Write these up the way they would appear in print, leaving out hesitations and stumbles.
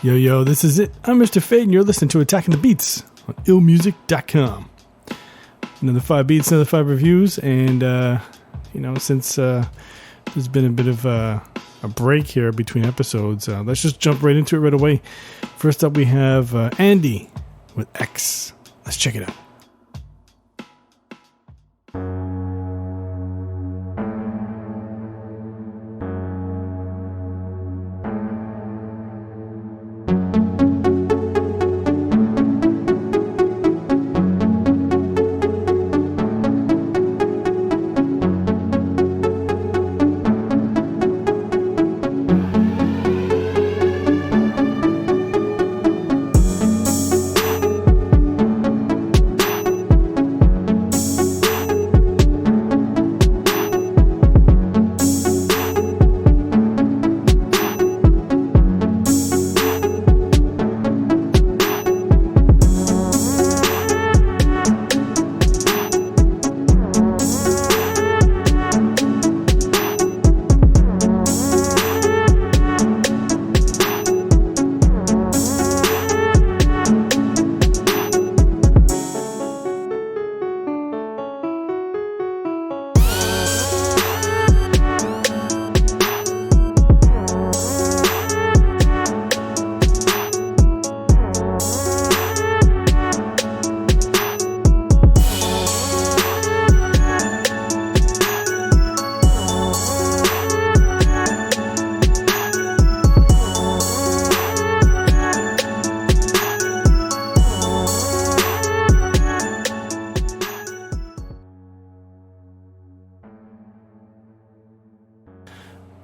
Yo, yo, this is it. I'm Mr. Fade, and you're listening to Attacking the Beats on IllMuzik.com. Another 5 beats, another 5 reviews, and, since there's been a bit of a break here between episodes, let's just jump right into it right away. First up, we have Andy with X. Let's check it out.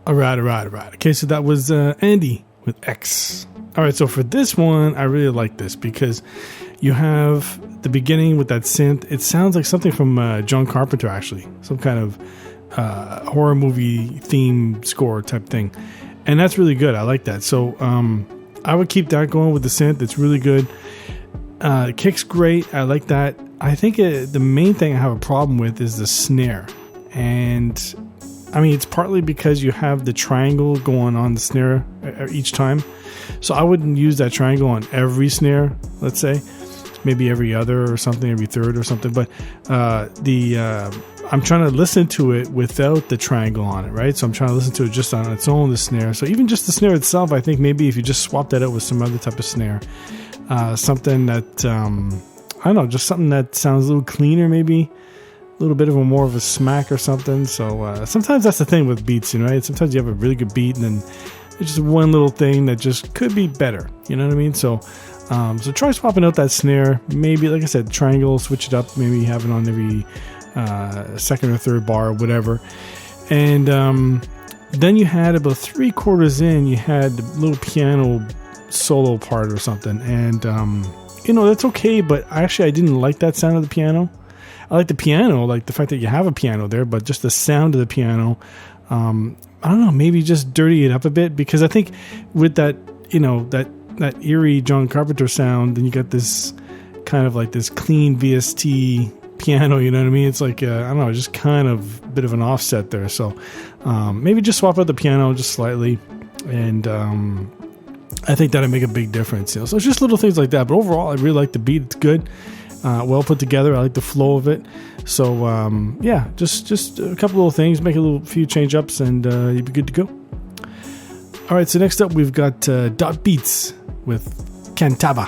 All right. Okay, so that was Andy with X. All right, so for this one, I really like this because you have the beginning with that synth. It sounds like something from John Carpenter, actually. Some kind of horror movie theme score type thing. And that's really good. I like that. So I would keep that going with the synth. It's really good. Kick's great. I like that. I think the main thing I have a problem with is the snare. And I mean, it's partly because you have the triangle going on the snare each time. So I wouldn't use that triangle on every snare, let's say. Maybe every other or something, every third or something. But I'm trying to listen to it without the triangle on it, right? So I'm trying to listen to it just on its own, the snare. So even just the snare itself, I think maybe if you just swap that out with some other type of snare, something that, I don't know, just something that sounds a little cleaner maybe. A little bit of more of a smack or something. So sometimes that's the thing with beats, right? Sometimes you have a really good beat and then there's just one little thing that just could be better. You know what I mean? So try swapping out that snare. Maybe, like I said, triangle, switch it up. Maybe have it on every second or third bar or whatever. And then you had about 3/4 in, you had the little piano solo part or something. And, that's okay. But actually, I didn't like that sound of the piano. I like the piano, like the fact that you have a piano there, but just the sound of the piano, I don't know, maybe just dirty it up a bit, because I think with that, that eerie John Carpenter sound, then you got this kind of like this clean VST piano, you know what I mean? It's like, I don't know, just kind of a bit of an offset there. So maybe just swap out the piano just slightly, and I think that'll make a big difference. So it's just little things like that. But overall, I really like the beat. It's good. Well put together. I like the flow of it. So just a couple little things, make a few change ups, and you'll be good to go. All right, so next up we've got Dot Beats with Cantava.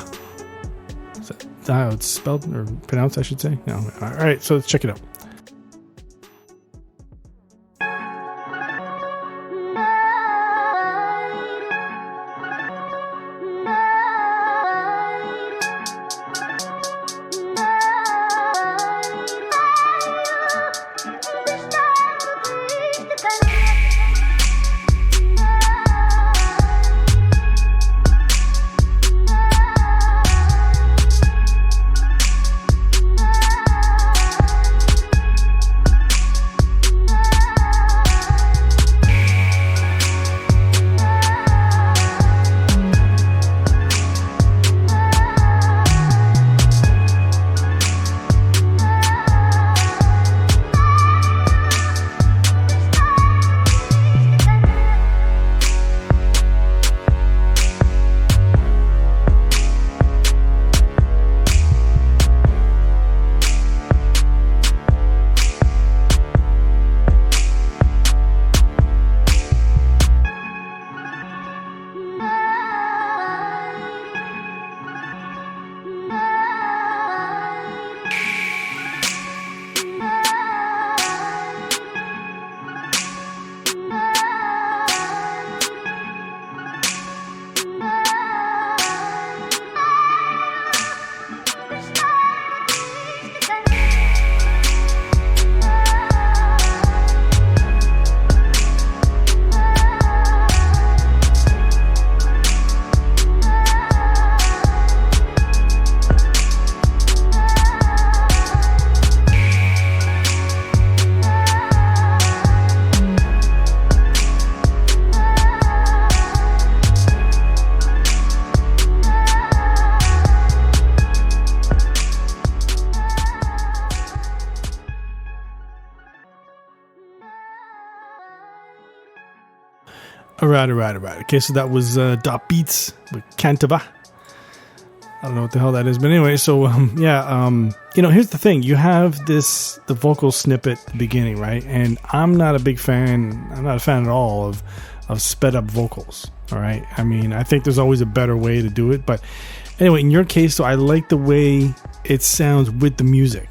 Is that how it's spelled or pronounced, I should say? No. All right, so let's check it out. All right. Okay, so that was Dot Beats with Cantava. I don't know what the hell that is, but anyway, so here's the thing. You have the vocal snippet at the beginning, right? And I'm not a fan at all of sped up vocals, all right? I mean, I think there's always a better way to do it, but anyway, in your case, so I like the way it sounds with the music.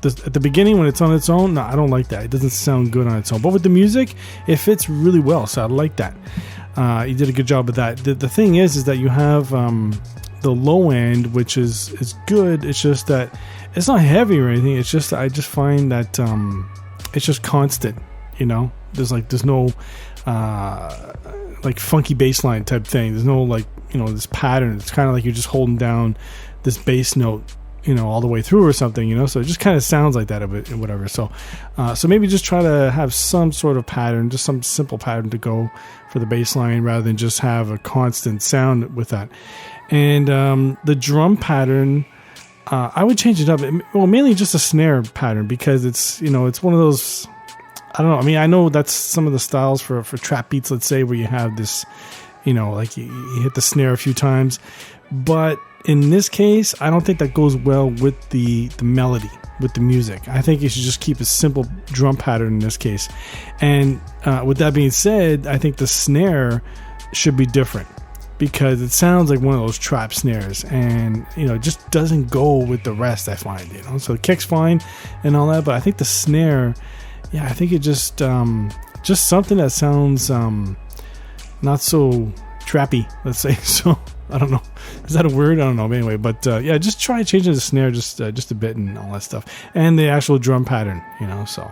At the beginning, when it's on its own, no, I don't like that. It doesn't sound good on its own. But with the music, it fits really well, so I like that. You did a good job of that. The thing is that you have the low end, which is good. It's just that it's not heavy or anything. It's just I just find that it's just constant. There's no like funky bass line type thing. There's no this pattern. It's kind of like you're just holding down this bass note all the way through or something, so it just kind of sounds like that a bit, whatever. So maybe just try to have some sort of pattern, just some simple pattern to go for the bass line rather than just have a constant sound with that. And the drum pattern, I would change it up. Well, mainly just a snare pattern, because it's, it's one of those, I don't know. I mean, I know that's some of the styles for trap beats, let's say, where you have this, like you hit the snare a few times, but in this case, I don't think that goes well with the melody, with the music. I think you should just keep a simple drum pattern in this case. And with that being said, I think the snare should be different, because it sounds like one of those trap snares, and it just doesn't go with the rest, I find. So the kick's fine and all that, but I think the snare, I think it just something that sounds not so trappy, let's say. So I don't know. Is that a word? I don't know. Anyway, but just try changing the snare just a bit and all that stuff, and the actual drum pattern. So,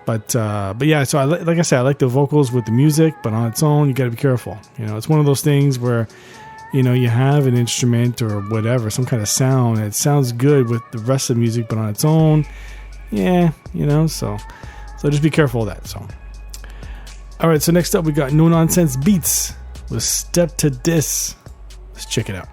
but yeah. So like I said, I like the vocals with the music, but on its own, you got to be careful. It's one of those things where, you have an instrument or whatever, some kind of sound. It sounds good with the rest of the music, but on its own, So just be careful of that. So, all right. So next up, we got No Nonsense Beats with Step to Dis. Let's check it out.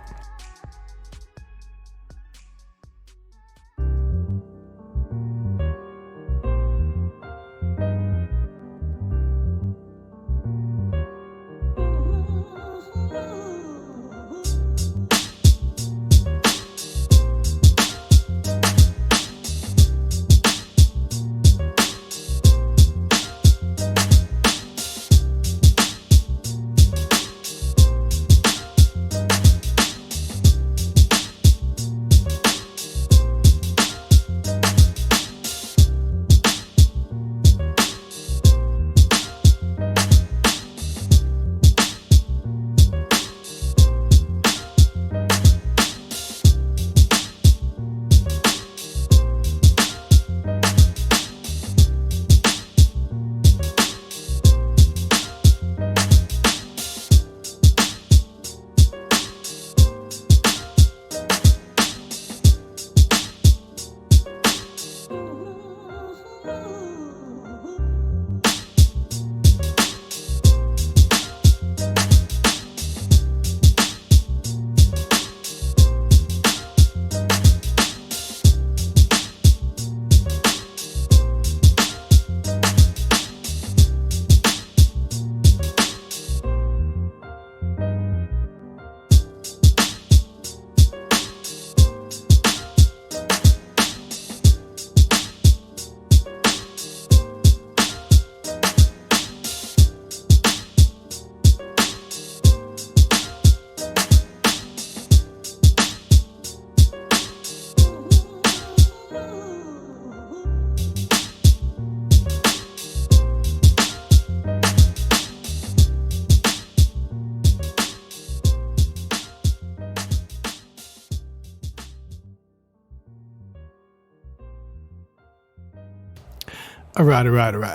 All right.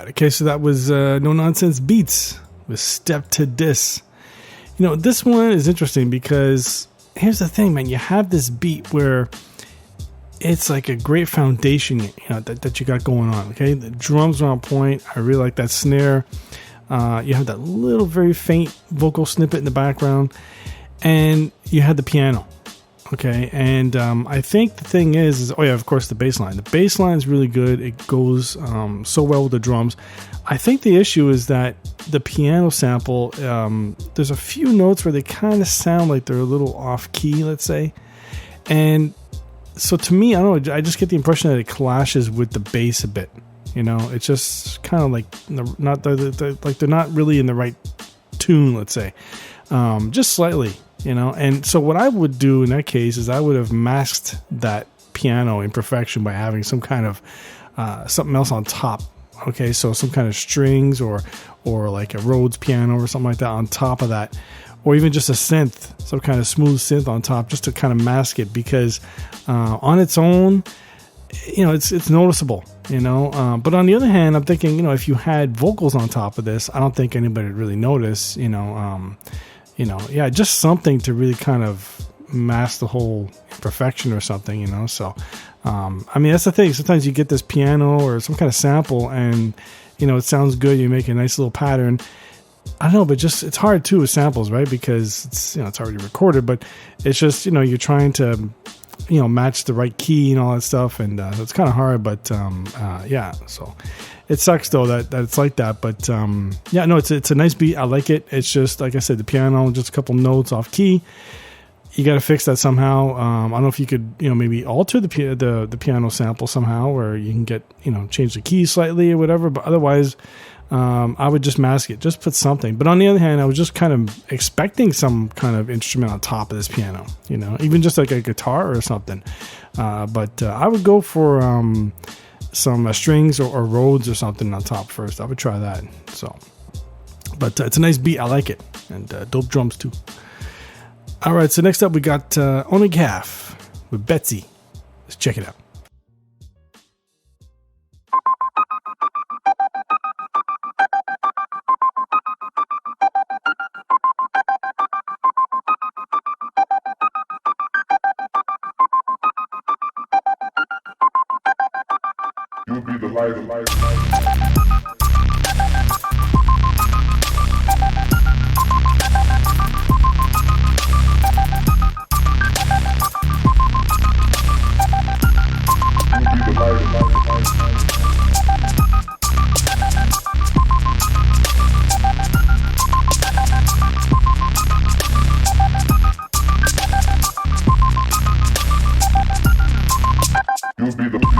Okay, so that was No Nonsense Beats with Step to Dis. This one is interesting because here's the thing, man. You have this beat where it's like a great foundation, that you got going on. Okay, the drums are on point. I really like that snare. You have that little, very faint vocal snippet in the background, and you had the piano. Okay, and I think the thing is oh yeah, of course the bass line. The bass line is really good. It goes so well with the drums. I think the issue is that the piano sample, there's a few notes where they kind of sound like they're a little off key, let's say. And so to me, I don't know, I just get the impression that it clashes with the bass a bit. You know, it's just kind of like they're not really in the right tune, let's say, just slightly. You know, and so what I would do in that case is I would have masked that piano imperfection by having some kind of something else on top. Okay, so some kind of strings or like a Rhodes piano or something like that on top of that, or even just a synth, some kind of smooth synth on top, just to kind of mask it, because on its own, you know, it's noticeable. You know, but on the other hand, I'm thinking, you know, if you had vocals on top of this, I don't think anybody would really notice. You know, yeah, just something to really kind of mask the whole imperfection or something, you know. So, I mean, that's the thing. Sometimes you get this piano or some kind of sample and, you know, it sounds good. You make a nice little pattern. I don't know, but just it's hard too with samples, right? Because it's, you know, it's already recorded, but it's just, you know, you're trying to, you know, match the right key and all that stuff. And it's kind of hard, but yeah, so. It sucks though that it's like that, but yeah, no, it's a nice beat. I like it. It's just like I said, the piano, just a couple notes off key. You got to fix that somehow. I don't know if you could, you know, maybe alter the piano sample somehow, or you can get, you know, change the key slightly or whatever. But otherwise, I would just mask it, just put something. But on the other hand, I was just kind of expecting some kind of instrument on top of this piano, you know, even just like a guitar or something. But I would go for some strings or Rhodes or something on top first. I would try that. So, but it's a nice beat. I like it, and dope drums too. All right, so next up we got On a Calf with Betsy. Let's check it out. You'll be the light of life. You'll be the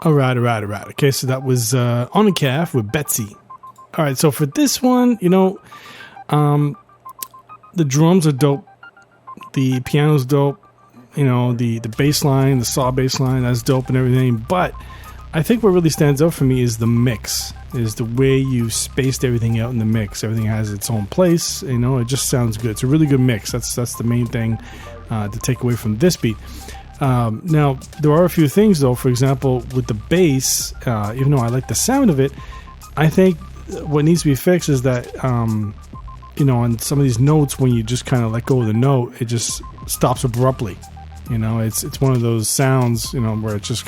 All right. Okay, so that was On a Calf with Betsy. All right, so for this one, you know, the drums are dope. The piano's dope. You know, the bass line, the saw bass line, that's dope and everything. But I think what really stands out for me is the mix, is the way you spaced everything out in the mix. Everything has its own place. You know, it just sounds good. It's a really good mix. That's the main thing to take away from this beat. Now, there are a few things, though. For example, with the bass, even though I like the sound of it, I think what needs to be fixed is that, you know, on some of these notes, when you just kind of let go of the note, it just stops abruptly. You know, it's one of those sounds, you know, where it just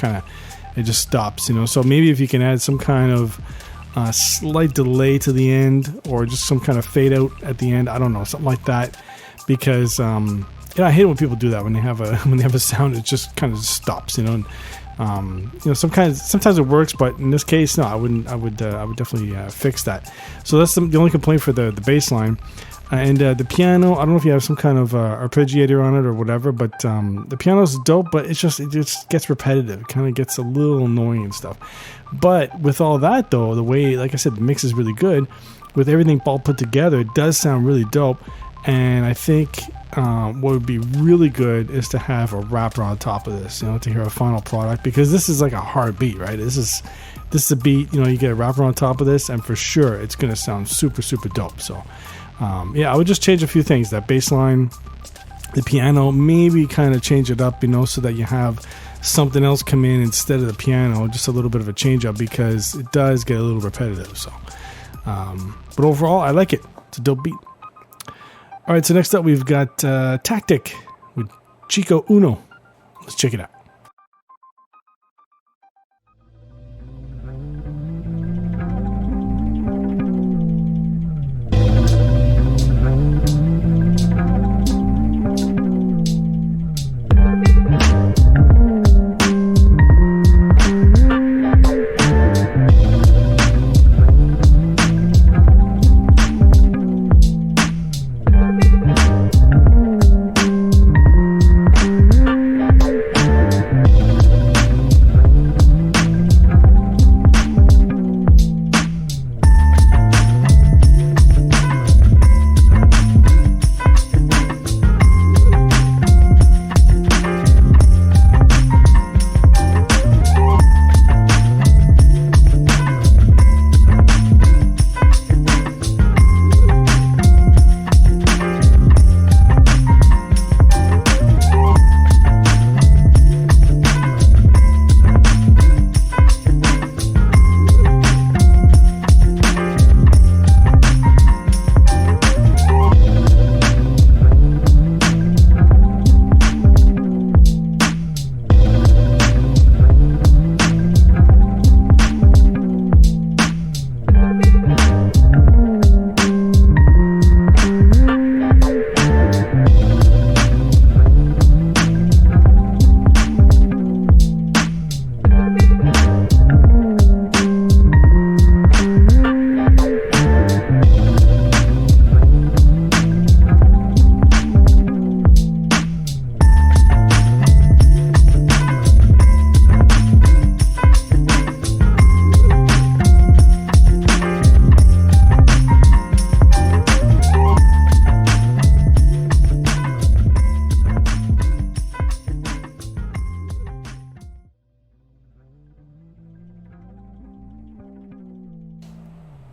stops, you know. So maybe if you can add some kind of slight delay to the end, or just some kind of fade out at the end, I don't know, something like that, because I hate it when people do that when they have a sound, it just kind of stops, And, sometimes it works, but in this case, no, I wouldn't. I would definitely fix that. So that's the only complaint for the bass line. And the piano, I don't know if you have some kind of arpeggiator on it or whatever, but the piano's dope, but it just gets repetitive. It kind of gets a little annoying and stuff. But with all that, though, the way, like I said, the mix is really good. With everything all put together, it does sound really dope. And I think what would be really good is to have a rapper on top of this, to hear a final product, because this is like a hard beat, right? This is a beat, you get a rapper on top of this, and for sure it's going to sound super, super dope. So, I would just change a few things. That bass line, the piano, maybe kind of change it up, so that you have something else come in instead of the piano, just a little bit of a change up, because it does get a little repetitive. So, but overall, I like it. It's a dope beat. All right, so next up we've got Tactic with Chico Uno. Let's check it out.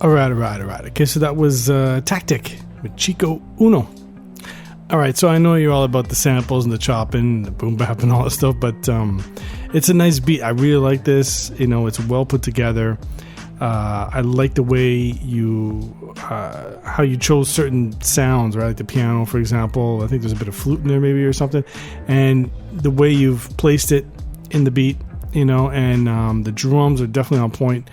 All right. Okay, so that was Tactic with Chico Uno. All right, so I know you're all about the samples and the chopping, the boom bap and all that stuff, but it's a nice beat. I really like this. It's well put together. I like the way how you chose certain sounds, right? Like the piano, for example. I think there's a bit of flute in there maybe or something. And the way you've placed it in the beat, and the drums are definitely on point.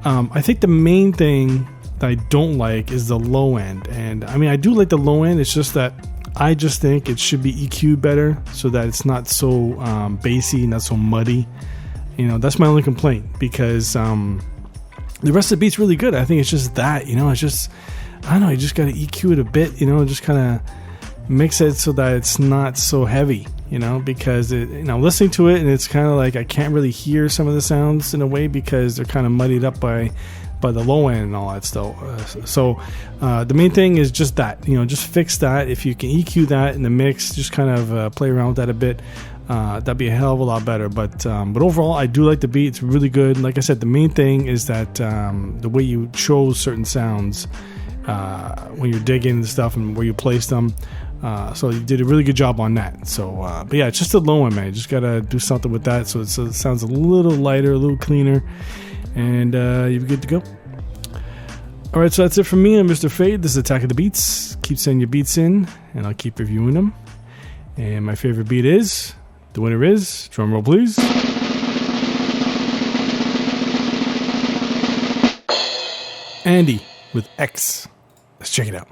I think the main thing that I don't like is the low end. And I mean, I do like the low end. It's just that I just think it should be EQ'd better so that it's not so bassy, not so muddy. That's my only complaint, because the rest of the beat's really good. I think it's just that, it's just, I don't know, you just got to EQ it a bit, just kind of mix it so that it's not so heavy, because listening to it, and it's kind of like I can't really hear some of the sounds in a way because they're kind of muddied up by the low end and all that stuff. So the main thing is just that, just fix that. If you can EQ that in the mix, just kind of play around with that a bit. That'd be a hell of a lot better. But overall, I do like the beat. It's really good. Like I said, the main thing is that the way you chose certain sounds when you're digging and stuff and where you placed them. So you did a really good job on that. So, but yeah, it's just a low one, man. You just gotta do something with that so it sounds a little lighter, a little cleaner, and you're good to go. All right, so that's it from me. I'm Mr. Fade. This is Attack of the Beats. Keep sending your beats in, and I'll keep reviewing them. And my favorite beat is, the winner is, drum roll please, Andy with X. Let's check it out.